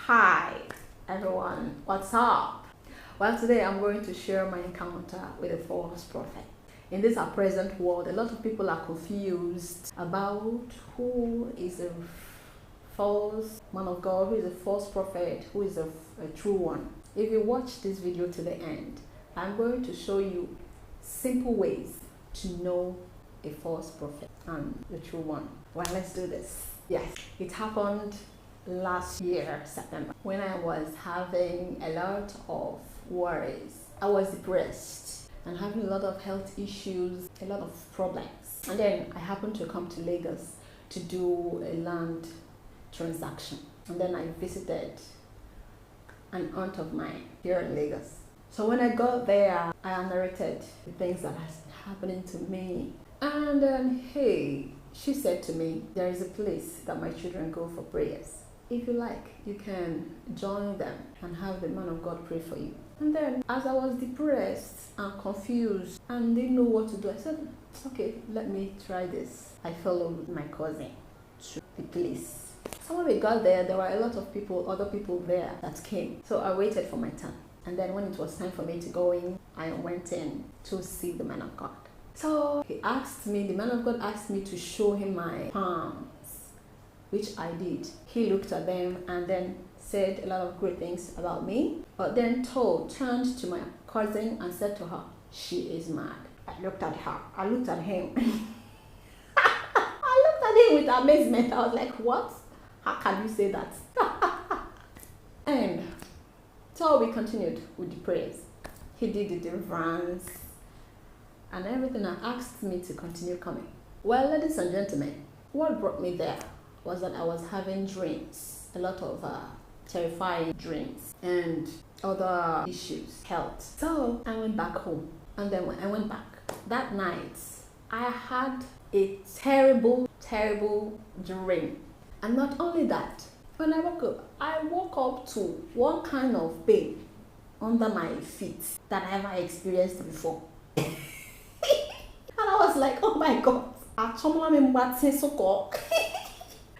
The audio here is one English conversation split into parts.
Hi everyone, what's up? Well, today I'm going to share my encounter with a false prophet. In this our present world, a lot of people are confused about who is a false man of God, who is a false prophet, who is a true one. If you watch this video to the end, I'm going to show you simple ways to know a false prophet and the true one. Well, let's do this. Yes, it happened last year, September, when I was having a lot of worries. I was depressed and having a lot of health issues, a lot of problems. And then I happened to come to Lagos to do a land transaction. And then I visited an aunt of mine here in Lagos. So when I got there, I narrated the things that has been happening to me. And then, hey, she said to me, there is a place that my children go for prayers. If you like, you can join them and have the man of God pray for you. And then, as I was depressed and confused and didn't know what to do, I said, okay, let me try this. I followed my cousin to the place. So when we got there, there were a lot of people, other people there that came. So I waited for my turn. And then when it was time for me to go in, I went in to see the man of God. So he asked me, the man of God asked me to show him my palms, which I did. He looked at them and then said a lot of great things about me, but then turned to my cousin and said to her, she is mad. I looked at her. I looked at him. I looked at him with amazement. I was like, what? How can you say that? And so we continued with the prayers. He did the deliverance and everything, and asked me to continue coming. Well, ladies and gentlemen, what brought me there was that I was having dreams, a lot of terrifying dreams and other issues, health. So I went back home, and then when I went back that night, I had a terrible dream. And not only that, when I woke up to one kind of pain under my feet that I ever experienced before. And I was like, oh my God.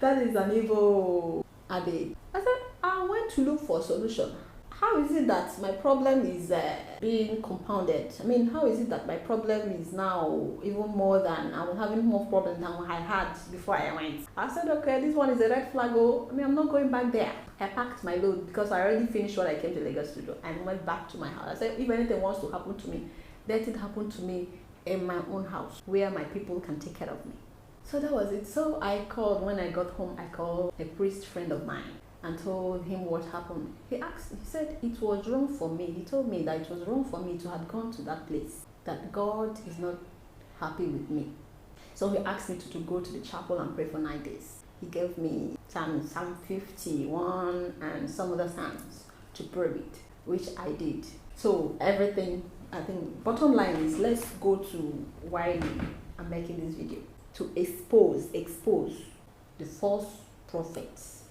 That is an evil adage. I said, I went to look for a solution. How is it that my problem is being compounded? I mean, how is it that my problem is now even more than, I'm having more problems than I had before I went? I said, okay, this one is a red flag. Oh, I mean, I'm not going back there. I packed my load because I already finished what I came to Lagos to do and went back to my house. I said, if anything wants to happen to me, let it happen to me in my own house where my people can take care of me. So that was it. So I called, when I got home, I called a priest friend of mine and told him what happened. He said it was wrong for me. He told me that it was wrong for me to have gone to that place, that God is not happy with me. So he asked me to go to the chapel and pray for 9 days. He gave me Psalm 51 and some other psalms to pray with, which I did. So everything, I think, bottom line is, let's go to why I'm making this video. To expose the false prophets.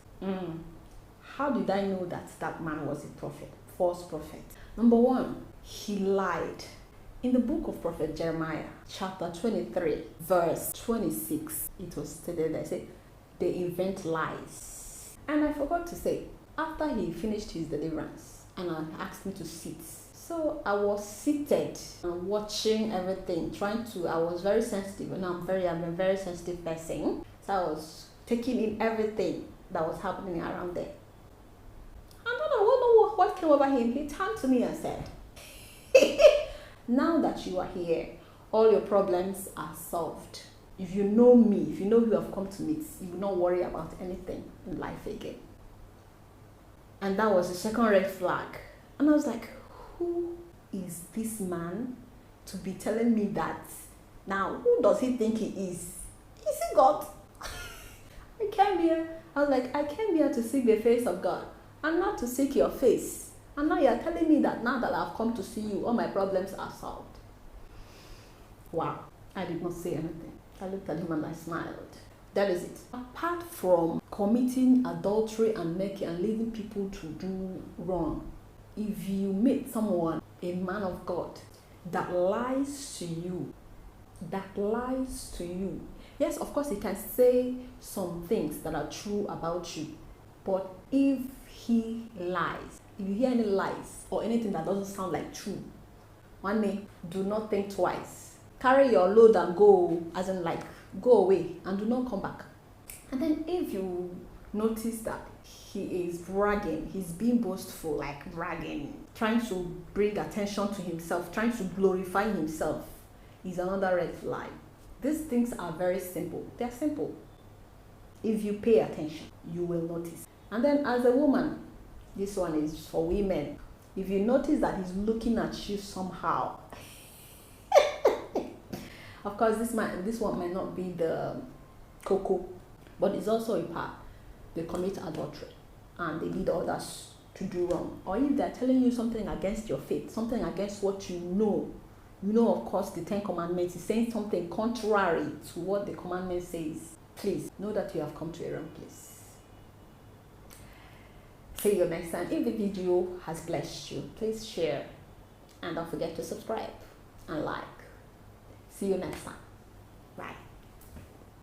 How did I know that that man was a prophet, false prophet? Number one, he lied. In the book of Prophet Jeremiah, chapter 23, verse 26, it was stated, I said, they invent lies. And I forgot to say, after he finished his deliverance, and asked me to sit. So I was seated and watching everything, I was very sensitive, and I'm a very sensitive person. So I was taking in everything that was happening around there. And then I don't know what came over him. He turned to me and said, now that you are here, all your problems are solved. If you know me, if you know who I've come to meet, you will not worry about anything in life again. And that was the second red flag. And I was like, who is this man to be telling me that? Now, who does he think he is? Is he God? I came here to seek the face of God and not to seek your face. And now you're telling me that now that I've come to see you, all my problems are solved. Wow. I did not say anything. I looked at him and I smiled. That is it. Apart from committing adultery and leading people to do wrong, if you meet someone, a man of God, that lies to you, yes, of course, he can say some things that are true about you, but if he lies. If you hear any lies or anything that doesn't sound like true, one day, do not think twice. Carry your load and go, as in like, go away and do not come back. And then if you notice that he is bragging, he's being boastful, like bragging, trying to bring attention to himself, trying to glorify himself, is another red flag. These things are very simple. They're simple. If you pay attention, you will notice. And then as a woman, this one is for women. If you notice that he's looking at you somehow, of course this one might not be the cocoa, but it's also a part. They commit adultery and they lead others to do wrong. Or if they're telling you something against your faith, something against what you know, of course the 10 commandments is saying something contrary to what the commandment says, please know that you have come to a wrong place. See you next time. If the video has blessed you, please share and don't forget to subscribe and like. See you next time. Bye.